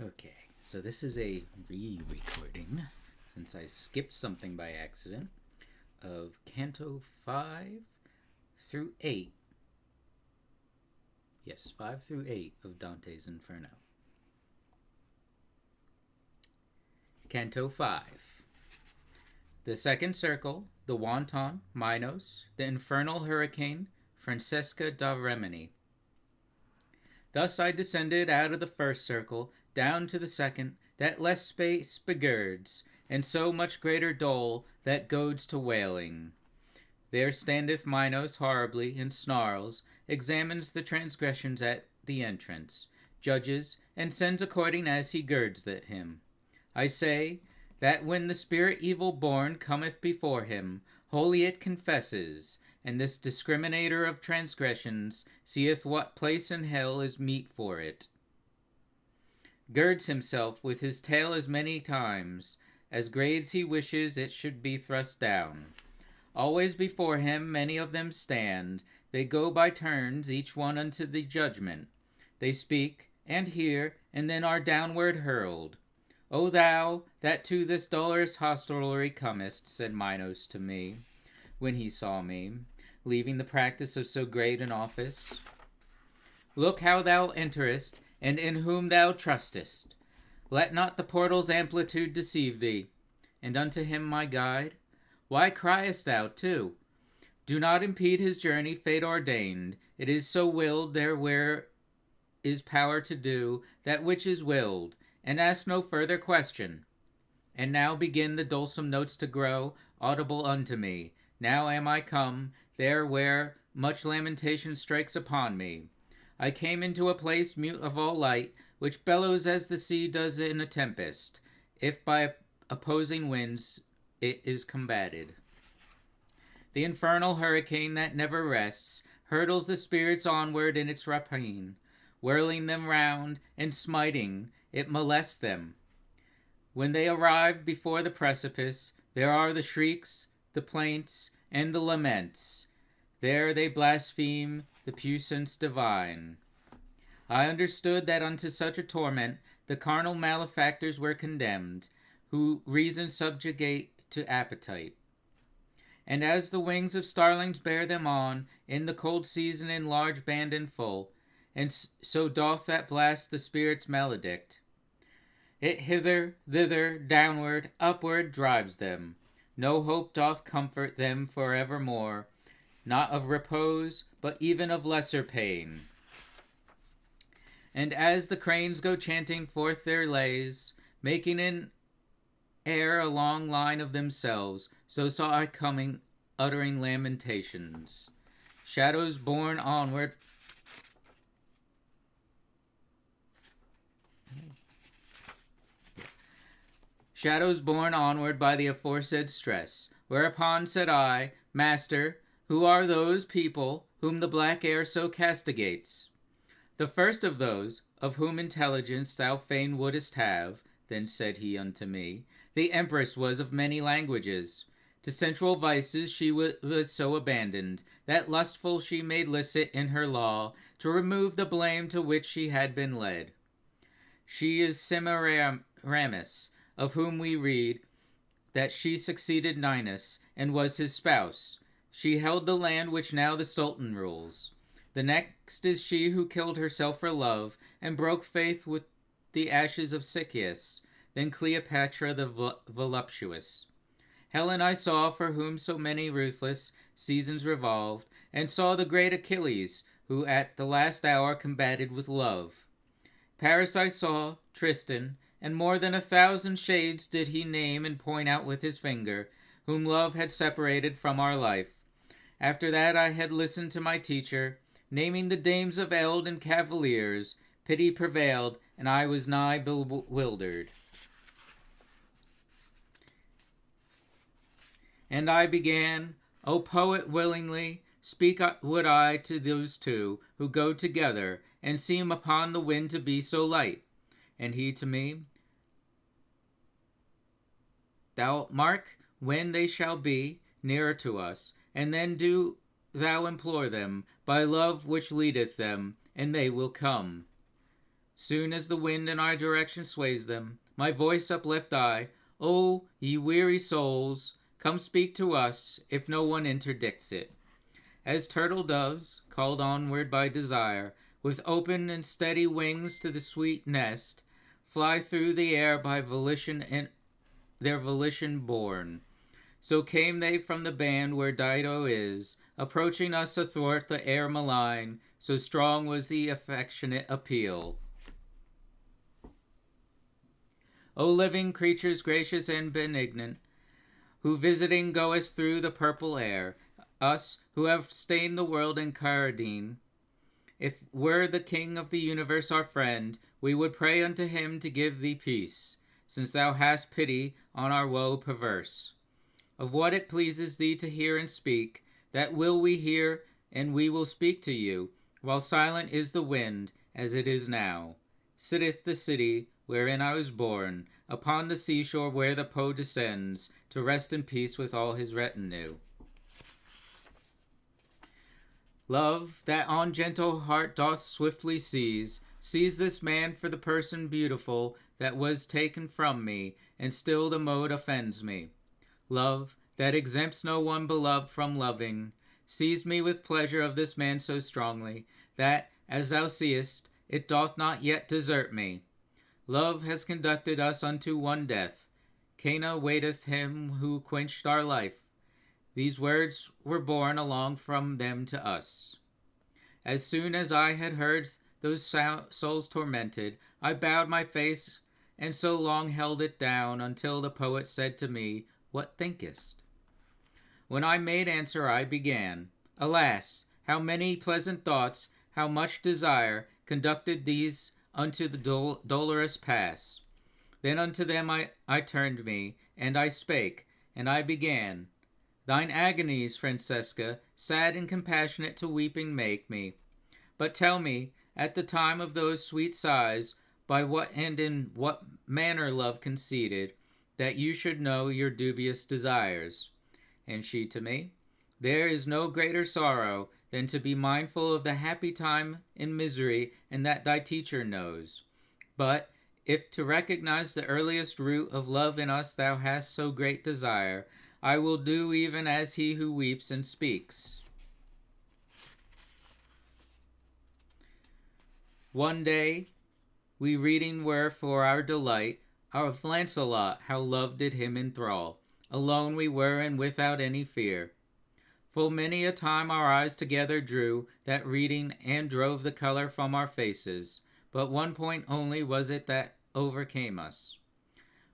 Okay, so this is a re-recording, since I skipped something by accident, of Canto 5 through 8. Yes, 5 through 8 of Dante's Inferno. Canto 5. The second circle, the wanton, Minos, the infernal hurricane, Francesca da Rimini. Thus I descended out of the first circle, down to the second, that less space begirds, and so much greater dole that goads to wailing. There standeth Minos horribly, and snarls, examines the transgressions at the entrance, judges, and sends according as he girds him. I say, that when the spirit evil born cometh before him, wholly it confesses, and this discriminator of transgressions seeth what place in hell is meet for it. Girds himself with his tail as many times as grades he wishes it should be thrust down. Always before him many of them stand, they go by turns, each one unto the judgment. They speak, and hear, and then are downward hurled. O thou, that to this dolorous hostelry comest, said Minos to me, when he saw me, leaving the practice of so great an office. Look how thou enterest, and in whom thou trustest. Let not the portal's amplitude deceive thee. And unto him my guide, why criest thou too? Do not impede his journey, fate ordained. It is so willed there where is power to do that which is willed, and ask no further question. And now begin the dulcet notes to grow audible unto me. Now am I come, there where much lamentation strikes upon me. I came into a place mute of all light, which bellows as the sea does in a tempest, if by opposing winds it is combated. The infernal hurricane that never rests hurtles the spirits onward in its rapine, whirling them round, and smiting, it molests them. When they arrive before the precipice, there are the shrieks, the plaints, and the laments. There they blaspheme the puissance divine. I understood that unto such a torment the carnal malefactors were condemned, who reason subjugate to appetite. And as the wings of starlings bear them on, in the cold season in large band and full, and so doth that blast the spirit's maledict. It hither, thither, downward, upward drives them. No hope doth comfort them for evermore, not of repose, but even of lesser pain. And as the cranes go chanting forth their lays, making in air a long line of themselves, so saw I coming, uttering lamentations. Shadows borne onward by the aforesaid stress. Whereupon said I, Master, who are those people whom the black air so castigates? The first of those, of whom intelligence thou fain wouldest have, then said he unto me, the empress was of many languages. To sensual vices she was so abandoned, that lustful she made licit in her law, to remove the blame to which she had been led. She is Semiramis, of whom we read, that she succeeded Ninus, and was his spouse. She held the land which now the Sultan rules. The next is she who killed herself for love, and broke faith with the ashes of Sychaeus, then Cleopatra the voluptuous. Helen I saw, for whom so many ruthless seasons revolved, and saw the great Achilles, who at the last hour combated with love. Paris I saw, Tristan, and more than 1,000 shades did he name and point out with his finger, whom love had separated from our life. After that I had listened to my teacher, naming the dames of eld and cavaliers. Pity prevailed, and I was nigh bewildered. And I began, O poet, willingly speak would I to those two, who go together, and seem upon the wind to be so light. And he to me, Thou mark when they shall be nearer to us, and then do thou implore them, by love which leadeth them, and they will come. Soon as the wind in our direction sways them, my voice uplift I, O ye weary souls, come speak to us, if no one interdicts it. As turtle doves, called onward by desire, with open and steady wings to the sweet nest, fly through the air by volition and their volition born. So came they from the band where Dido is, approaching us athwart the air malign, so strong was the affectionate appeal. O living creatures gracious and benignant, who visiting goest through the purple air, us who have stained the world in Caradine, if were the King of the universe our friend, we would pray unto him to give thee peace, since thou hast pity on our woe perverse. Of what it pleases thee to hear and speak, that will we hear, and we will speak to you, while silent is the wind, as it is now. Sitteth the city, wherein I was born, upon the seashore where the Po descends, to rest in peace with all his retinue. Love, that on gentle heart doth swiftly seize this man for the person beautiful that was taken from me, and still the mode offends me. Love, that exempts no one beloved from loving, seized me with pleasure of this man so strongly, that, as thou seest, it doth not yet desert me. Love has conducted us unto one death. Cana waiteth him who quenched our life. These words were borne along from them to us. As soon as I had heard those souls tormented, I bowed my face, and so long held it down, until the poet said to me, What thinkest? When I made answer, I began, Alas, how many pleasant thoughts, how much desire, conducted these unto the dolorous pass. Then unto them I turned me, and I spake, and I began, Thine agonies, Francesca, sad and compassionate to weeping make me. But tell me, at the time of those sweet sighs, by what and in what manner love conceded, that you should know your dubious desires. And she to me, There is no greater sorrow than to be mindful of the happy time in misery, and that thy teacher knows. But if to recognize the earliest root of love in us thou hast so great desire, I will do even as he who weeps and speaks. One day we reading were for our delight of Lancelot, how love did him enthrall. Alone we were, and without any fear. Full many a time our eyes together drew that reading, and drove the color from our faces. But one point only was it that overcame us.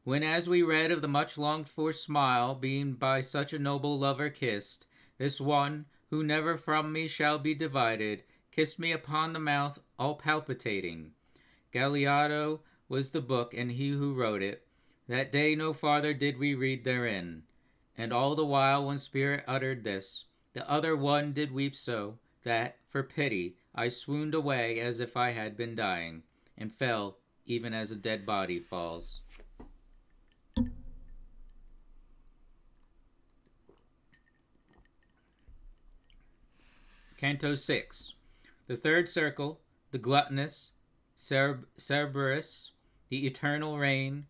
When as we read of the much longed for smile being by such a noble lover kissed, this one, who never from me shall be divided, kissed me upon the mouth all palpitating. Galeotto was the book, and he who wrote it. That day no farther did we read therein. And all the while one spirit uttered this, the other one did weep so, that, for pity, I swooned away as if I had been dying, and fell even as a dead body falls. Canto VI. The third circle, the gluttonous, Cerberus, the eternal reign,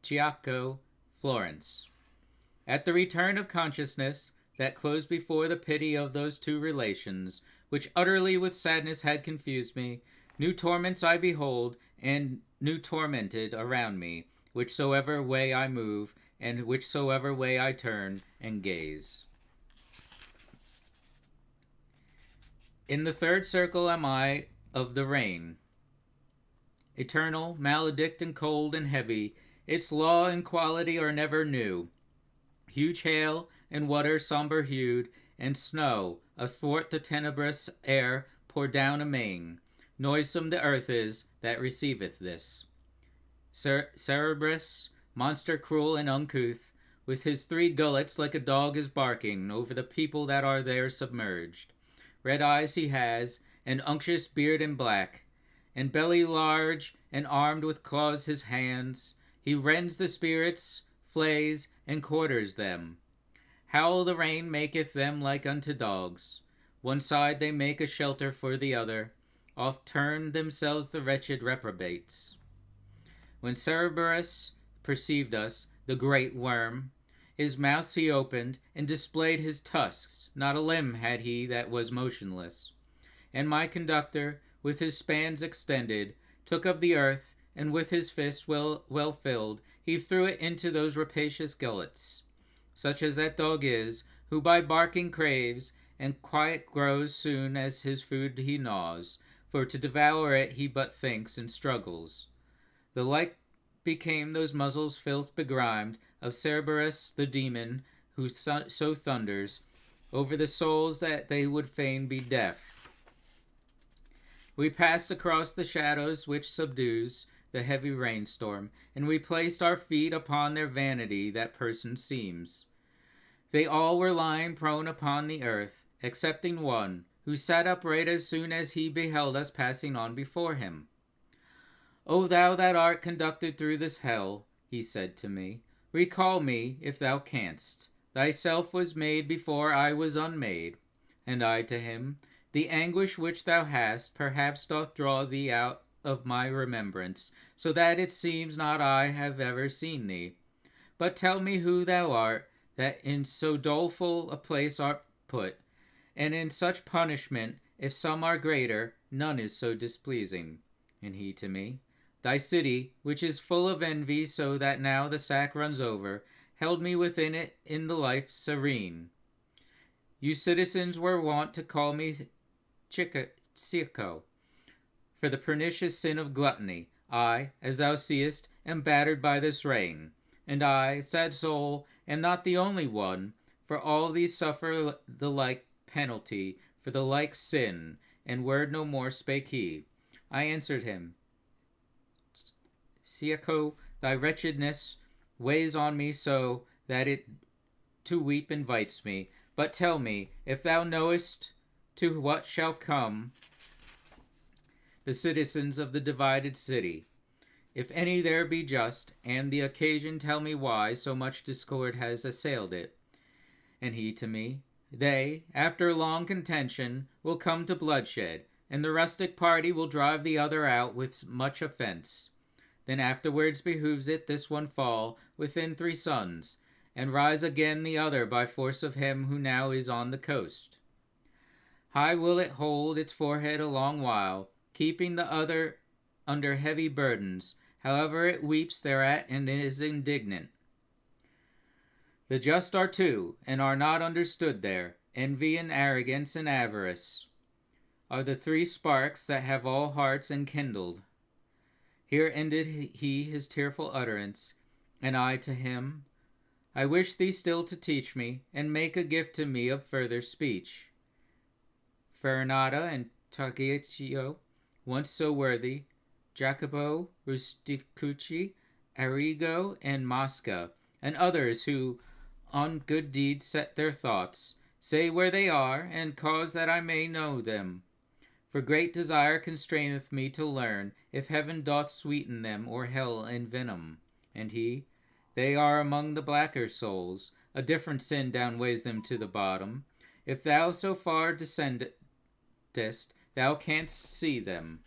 Ciacco, Florence. At the return of consciousness, that closed before the pity of those two relations, which utterly with sadness had confused me, new torments I behold, and new tormented around me, whichsoever way I move, and whichsoever way I turn and gaze. In the third circle am I of the rain, eternal, maledict, and cold and heavy. Its law and quality are never new. Huge hail and water somber hued, and snow athwart the tenebrous air pour down amain. Noisome the earth is that receiveth this. Cerberus, monster cruel and uncouth, with his 3 gullets like a dog is barking over the people that are there submerged. Red eyes he has, and unctuous beard and black, and belly large, and armed with claws his hands. He rends the spirits, flays, and quarters them. Howl the rain maketh them like unto dogs. One side they make a shelter for the other. oft turn themselves the wretched reprobates. When Cerberus perceived us, the great worm, his mouth he opened, and displayed his tusks. Not a limb had he that was motionless. And my conductor, with his spans extended, took of the earth, and with his fist well filled, he threw it into those rapacious gullets, such as that dog is, who by barking craves, and quiet grows soon as his food he gnaws, for to devour it he but thinks and struggles. The like became those muzzles filth begrimed of Cerberus the demon, who so thunders over the souls that they would fain be deaf. We passed across the shadows which subdues the heavy rainstorm, and we placed our feet upon their vanity that person seems. They all were lying prone upon the earth, excepting one, who sat upright as soon as he beheld us passing on before him. O thou that art conducted through this hell, he said to me, recall me, if thou canst. Thyself was made before I was unmade. And I to him, the anguish which thou hast perhaps doth draw thee out of my remembrance, so that it seems not I have ever seen thee. But tell me who thou art, that in so doleful a place art put, and in such punishment, if some are greater, none is so displeasing. And he to me, thy city, which is full of envy, so that now the sack runs over, held me within it in the life serene. You citizens were wont to call me Cico, for the pernicious sin of gluttony. I, as thou seest, am battered by this rain. And I, sad soul, am not the only one, for all these suffer the like penalty for the like sin, and word no more spake he. I answered him, Ciaco, thy wretchedness weighs on me so that it to weep invites me. But tell me, if thou knowest to what shall come the citizens of the divided city, if any there be just, and the occasion tell me why so much discord has assailed it. And he to me, they, after long contention, will come to bloodshed, and the rustic party will drive the other out with much offence. Then afterwards behooves it this one fall within 3 suns, and rise again the other by force of him who now is on the coast. High will it hold its forehead a long while, keeping the other under heavy burdens, however it weeps thereat and is indignant. The just are 2, and are not understood there. Envy and arrogance and avarice are the 3 sparks that have all hearts enkindled. Here ended he his tearful utterance, and I to him, I wish thee still to teach me, and make a gift to me of further speech. Farinata and Tagliaccio, once so worthy, Jacopo, Rusticucci, Arrigo, and Mosca, and others who on good deeds set their thoughts, say where they are, and cause that I may know them. For great desire constraineth me to learn if heaven doth sweeten them or hell envenom. And he, they are among the blacker souls, a different sin downweighs them to the bottom. If thou so far descendest, thou canst see them.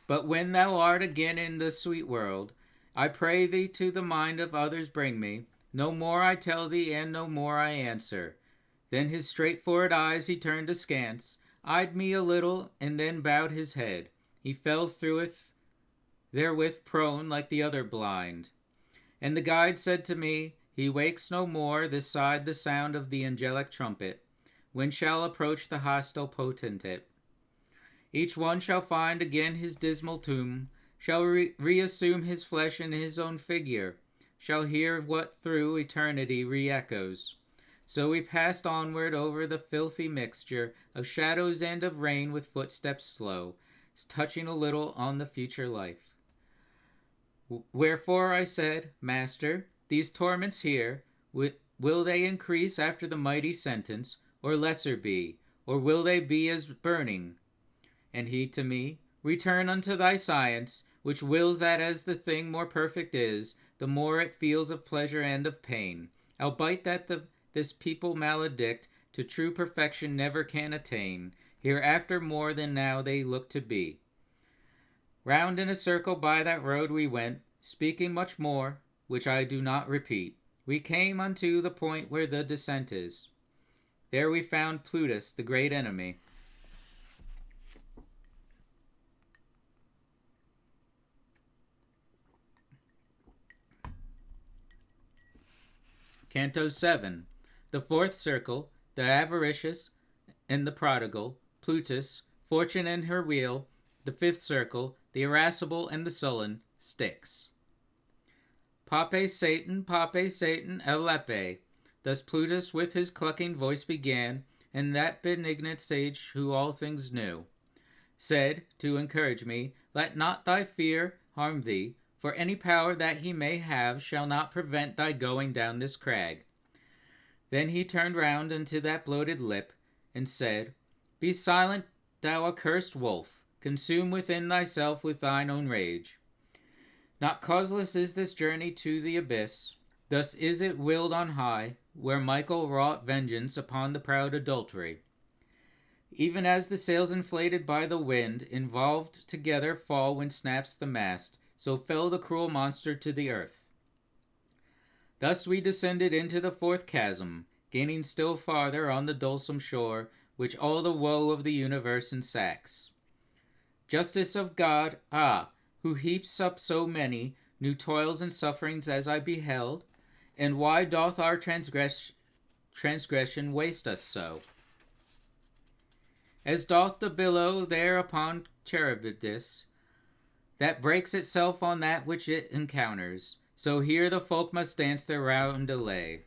But when thou art again in the sweet world, I pray thee to the mind of others bring me. No more I tell thee, and no more I answer. Then his straightforward eyes he turned askance, eyed me a little, and then bowed his head. He fell therewith prone like the other blind. And the guide said to me, he wakes no more this side the sound of the angelic trumpet, when shall approach the hostile potentate. Each one shall find again his dismal tomb, shall reassume his flesh and his own figure, shall hear what through eternity re-echoes. So we passed onward over the filthy mixture of shadows and of rain with footsteps slow, touching a little on the future life. Wherefore I said, Master, these torments here, will they increase after the mighty sentence, or lesser be, or will they be as burning? And he to me, return unto thy science, which wills that as the thing more perfect is, the more it feels of pleasure and of pain, albeit that this people maledict to true perfection never can attain, hereafter more than now they look to be. Round in a circle by that road we went, speaking much more, which I do not repeat. We came unto the point where the descent is. There we found Plutus, the great enemy. Canto VII. The fourth circle, the avaricious and the prodigal, Plutus, fortune and her wheel. The fifth circle, the irascible and the sullen, Styx. Pape Satan, elepe. Thus Plutus with his clucking voice began, and that benignant sage who all things knew, said, to encourage me, let not thy fear harm thee, for any power that he may have shall not prevent thy going down this crag. Then he turned round unto that bloated lip, and said, be silent, thou accursed wolf, consume within thyself with thine own rage. Not causeless is this journey to the abyss, thus is it willed on high, where Michael wrought vengeance upon the proud adultery. Even as the sails inflated by the wind, involved together fall when snaps the mast, so fell the cruel monster to the earth. Thus we descended into the fourth chasm, gaining still farther on the dulsome shore, which all the woe of the universe ensacks. Justice of God, who heaps up so many new toils and sufferings as I beheld, and why doth our transgression waste us so? As doth the billow there upon Charybdis, that breaks itself on that which it encounters, so here the folk must dance their roundelay.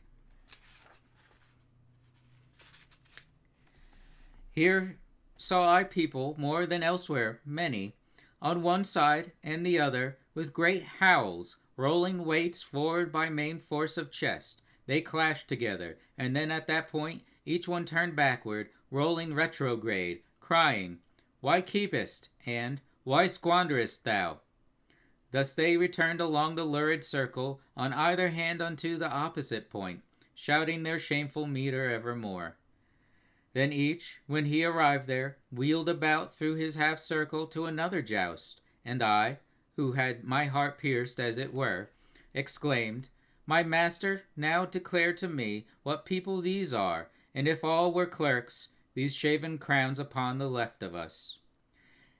Here saw I people, more than elsewhere, many, on one side and the other, with great howls, rolling weights forward by main force of chest. They clashed together, and then at that point each one turned backward, rolling retrograde, crying, why keepest, and why squanderest thou? Thus they returned along the lurid circle, on either hand unto the opposite point, shouting their shameful metre evermore. Then each, when he arrived there, wheeled about through his half-circle to another joust, and I, who had my heart pierced as it were, exclaimed, my master, now declare to me what people these are, and if all were clerks, these shaven crowns upon the left of us.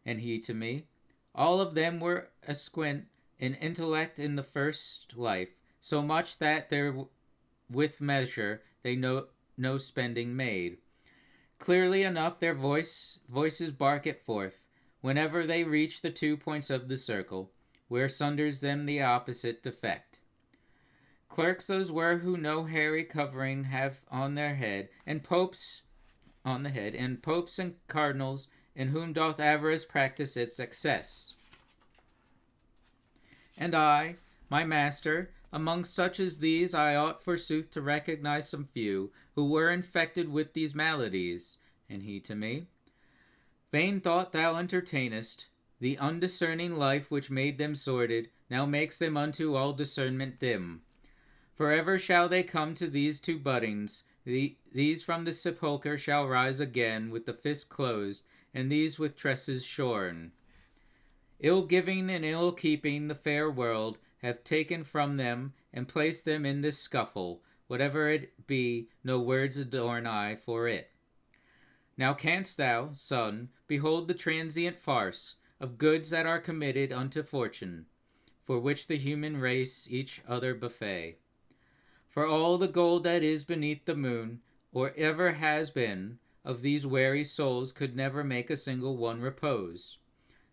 And he to me, all of them were asquint in intellect in the first life, so much that there with measure they no spending made. Clearly enough their voices bark it forth, whenever they reach the 2 points of the circle, where sunders them the opposite defect. Clerks those were who no hairy covering have on their head, and popes on the head, and popes and cardinals, in whom doth avarice practice its excess. And I, my master, among such as these I ought forsooth to recognize some few, who were infected with these maladies. And he to me, vain thought thou entertainest, the undiscerning life which made them sordid, now makes them unto all discernment dim. Forever shall they come to these two buddings, these from the sepulchre shall rise again with the fist closed, and these with tresses shorn. Ill-giving and ill-keeping the fair world have taken from them and placed them in this scuffle. Whatever it be, no words adorn I for it. Now canst thou, son, behold the transient farce of goods that are committed unto fortune, for which the human race each other buffet. For all the gold that is beneath the moon, or ever has been, of these wary souls could never make a single one repose.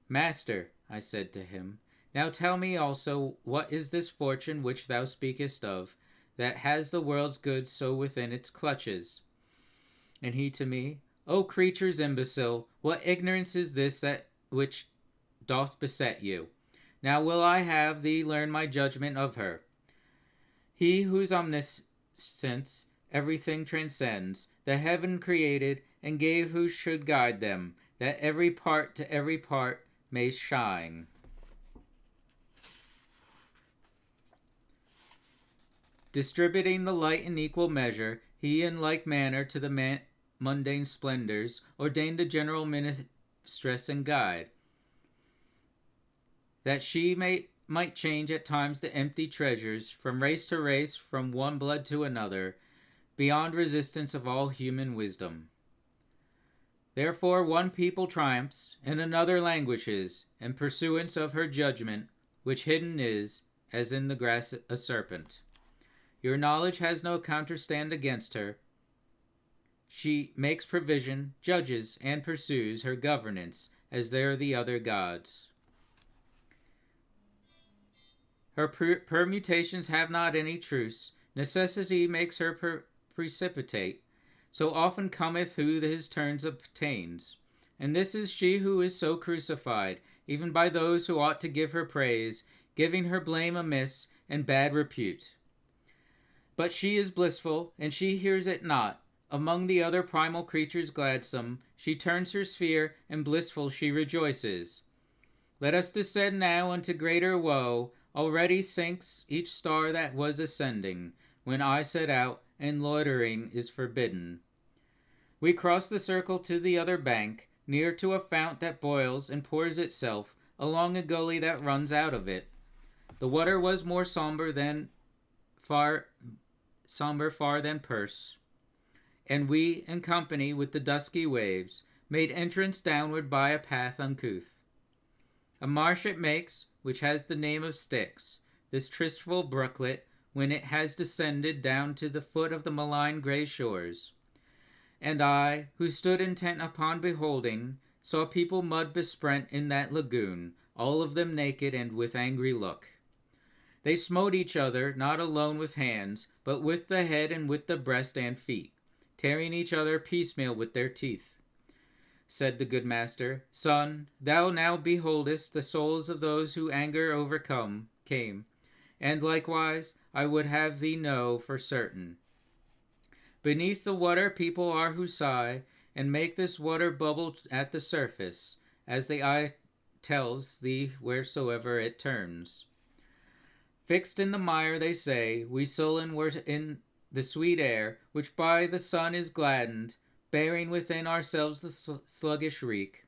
Master, I said to him, now tell me also what is this fortune which thou speakest of, that has the world's goods so within its clutches? And he to me, O creatures imbecile, what ignorance is this that which doth beset you? Now will I have thee learn my judgment of her. He whose omniscience everything transcends, the heaven created, and gave who should guide them, that every part to every part may shine. Distributing the light in equal measure, He in like manner to the mundane splendors ordained a general mistress and guide, that she might change at times the empty treasures from race to race, from one blood to another, beyond resistance of all human wisdom. Therefore one people triumphs, and another languishes, in pursuance of her judgment, which hidden is, as in the grass a serpent. Your knowledge has no counterstand against her. She makes provision, judges, and pursues her governance, as there the other gods. Her permutations have not any truce. Necessity makes her precipitate. So often cometh who his turns obtains. And this is she who is so crucified, even by those who ought to give her praise, giving her blame amiss and bad repute. But she is blissful, and she hears it not. Among the other primal creatures gladsome, she turns her sphere, and blissful she rejoices. Let us descend now unto greater woe. Already sinks each star that was ascending, when I set out, and loitering is forbidden. We cross the circle to the other bank, near to a fount that boils and pours itself along a gully that runs out of it. The water was more somber far than purse, and we, in company with the dusky waves, made entrance downward by a path uncouth. A marsh it makes, which has the name of Styx, this tristful brooklet, when it has descended down to the foot of the malign grey shores. And I, who stood intent upon beholding, saw people mud besprent in that lagoon, all of them naked and with angry look. They smote each other, not alone with hands, but with the head and with the breast and feet, tearing each other piecemeal with their teeth. Said the good master, Son, thou now beholdest the souls of those who anger came, and likewise I would have thee know for certain. Beneath the water people are who sigh, and make this water bubble at the surface, as the eye tells thee wheresoever it turns. Fixed in the mire, they say, we sullen were in the sweet air, which by the sun is gladdened, bearing within ourselves the sluggish reek.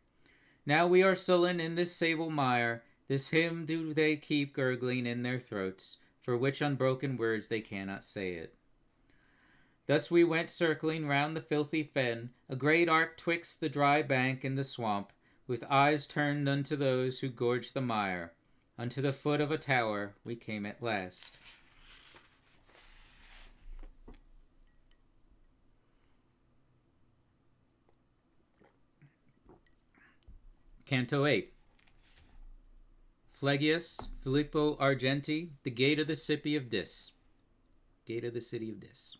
Now we are sullen in this sable mire, this hymn do they keep gurgling in their throats, for which unbroken words they cannot say it. Thus we went circling round the filthy fen, a great arc twixt the dry bank and the swamp, with eyes turned unto those who gorged the mire. Unto the foot of a tower we came at last. Canto VIII. Phlegyas, Filippo Argenti, the gate of the city of Dis. Gate of the city of Dis.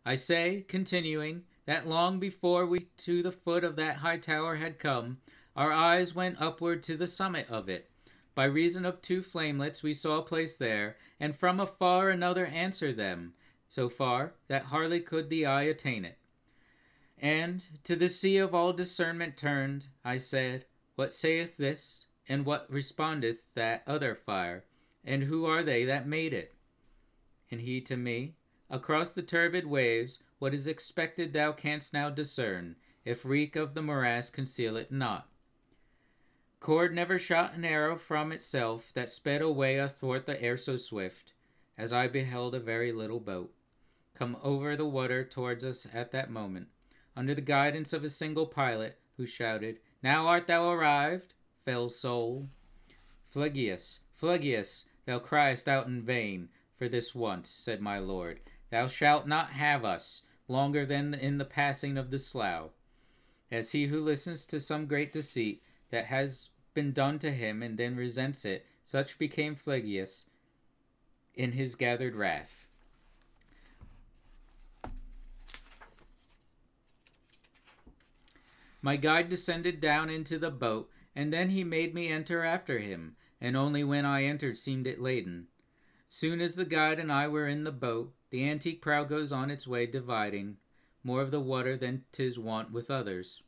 I say, continuing, that long before we to the foot of that high tower had come, our eyes went upward to the summit of it. By reason of two flamelets we saw a place there, and from afar another answer them, so far that hardly could the eye attain it. And, to the sea of all discernment turned, I said, What saith this, and what respondeth that other fire, and who are they that made it? And he to me, Across the turbid waves, what is expected thou canst now discern, if reek of the morass conceal it not. Cord never shot an arrow from itself that sped away athwart the air so swift, as I beheld a very little boat come over the water towards us at that moment, under the guidance of a single pilot, who shouted, Now art thou arrived, fell soul. Phlegyas, Phlegyas, thou criest out in vain, for this once, said my lord, thou shalt not have us longer than in the passing of the slough. As he who listens to some great deceit that has been done to him and then resents it, such became Phlegyas in his gathered wrath. My guide descended down into the boat, and then he made me enter after him, and only when I entered seemed it laden. Soon as the guide and I were in the boat, the antique prow goes on its way dividing more of the water than 'tis wont with others.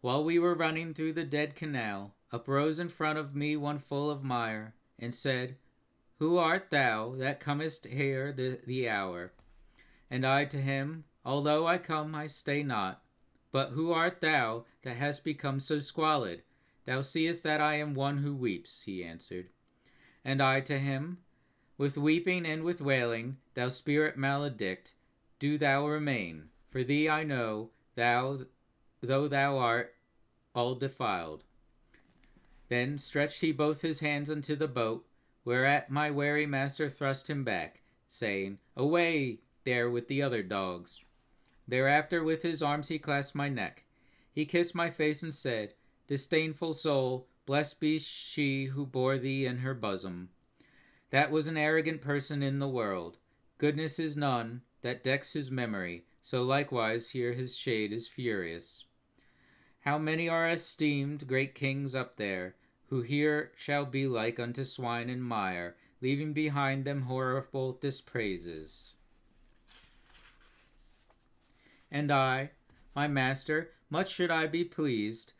While we were running through the dead canal, uprose in front of me one full of mire, and said, Who art thou that comest here the hour? And I to him, although I come, I stay not. But who art thou that hast become so squalid? Thou seest that I am one who weeps, he answered. And I to him, with weeping and with wailing, thou spirit maledict, do thou remain. For thee I know, thou, though thou art all defiled. Then stretched he both his hands unto the boat, whereat my wary master thrust him back, saying, Away there with the other dogs. Thereafter with his arms he clasped my neck. He kissed my face and said, Disdainful soul, blessed be she who bore thee in her bosom. That was an arrogant person in the world. Goodness is none that decks his memory, so likewise here his shade is furious. How many are esteemed great kings up there, who here shall be like unto swine and mire, leaving behind them horrible dispraises. And I, my master, much should I be pleased,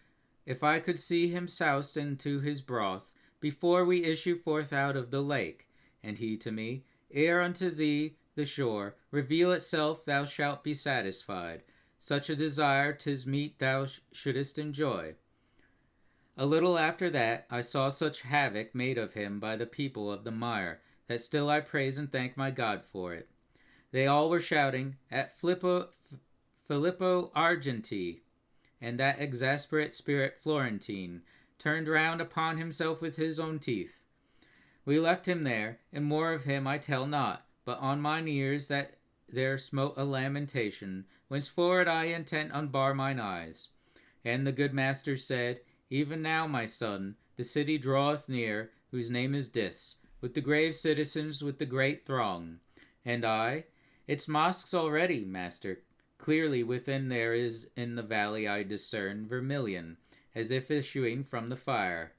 if I could see him soused into his broth, before we issue forth out of the lake. And he to me, Ere unto thee the shore reveal itself, thou shalt be satisfied. Such a desire 'tis meet thou shouldest enjoy. A little after that, I saw such havoc made of him by the people of the mire, that still I praise and thank my God for it. They all were shouting, At Filippo Argenti, and that exasperate spirit Florentine turned round upon himself with his own teeth. We left him there, and more of him I tell not, but on mine ears that there smote a lamentation, whenceforward I intent unbar mine eyes. And the good master said, Even now, my son, the city draweth near, whose name is Dis, with the grave citizens, with the great throng. And I, Its mosques already, master. Clearly within there is in the valley I discern vermilion, as if issuing from the fire.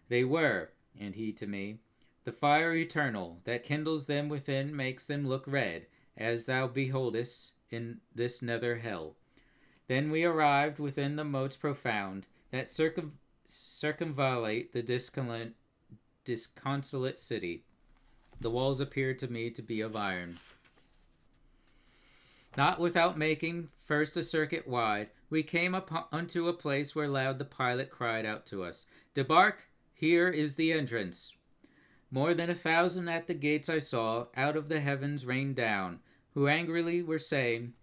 They were, and he to me, the fire eternal, that kindles them within, makes them look red, as thou beholdest in this nether hell. Then we arrived within the moats profound, that circumvallate the disconsolate city. The walls appeared to me to be of iron. Not without making first a circuit wide, we came unto a place where loud the pilot cried out to us, Debark, here is the entrance. More than 1,000 at the gates I saw, out of the heavens rain down, who angrily were saying,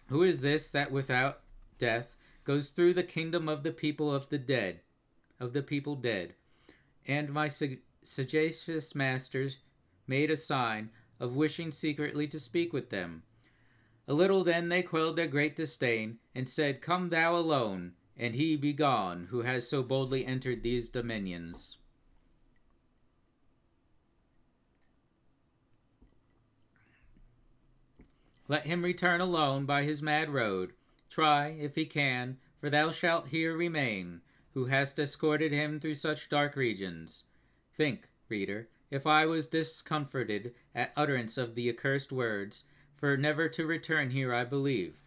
Who is this that without death goes through the kingdom of the people dead? And my sagacious masters made a sign of wishing secretly to speak with them. A little then they quelled their great disdain, and said, Come thou alone, and he be gone, who has so boldly entered these dominions. Let him return alone by his mad road. Try, if he can, for thou shalt here remain, who hast escorted him through such dark regions. Think, reader, if I was discomforted at utterance of the accursed words, for never to return here I believe.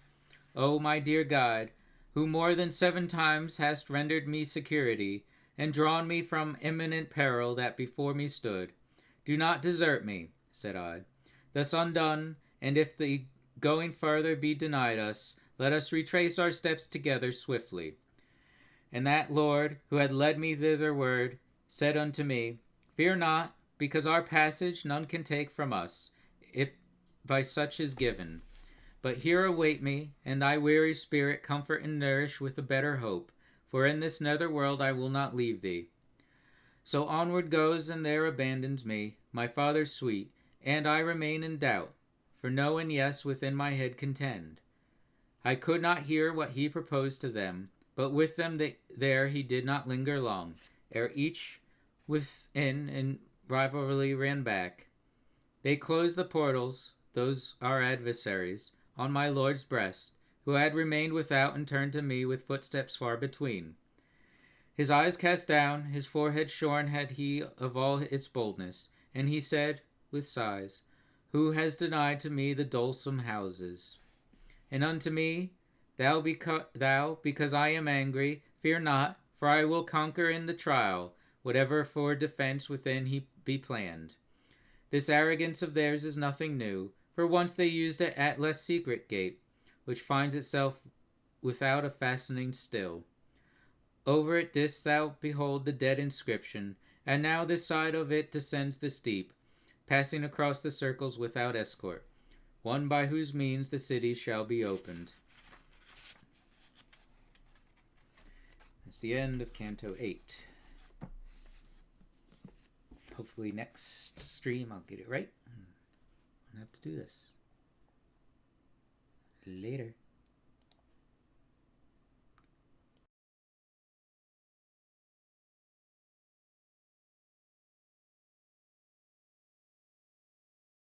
O my dear guide, who more than 7 times hast rendered me security, and drawn me from imminent peril that before me stood, do not desert me, said I. Thus undone, and if the going farther be denied us, let us retrace our steps together swiftly. And that Lord, who had led me thitherward, said unto me, Fear not, because our passage none can take from us, it by such is given. But here await me, and thy weary spirit comfort and nourish with a better hope, for in this nether world I will not leave thee. So onward goes, and there abandons me, my father sweet, and I remain in doubt, for no and yes within my head contend. I could not hear what he proposed to them, but with them there he did not linger long, ere each within in rivalry ran back. They closed the portals, those our adversaries, on my lord's breast, who had remained without and turned to me with footsteps far between. His eyes cast down, his forehead shorn had he of all its boldness, and he said, with sighs, Who has denied to me the dolesome houses? And unto me, thou, because I am angry, fear not, for I will conquer in the trial, whatever for defense within he be planned. This arrogance of theirs is nothing new, For once they used a less secret gate, which finds itself without a fastening still. Over it didst thou behold the dead inscription, and now this side of it descends the steep, passing across the circles without escort, one by whose means the city shall be opened. That's the end of Canto 8. Hopefully next stream I'll get it right. I have to do this. Later.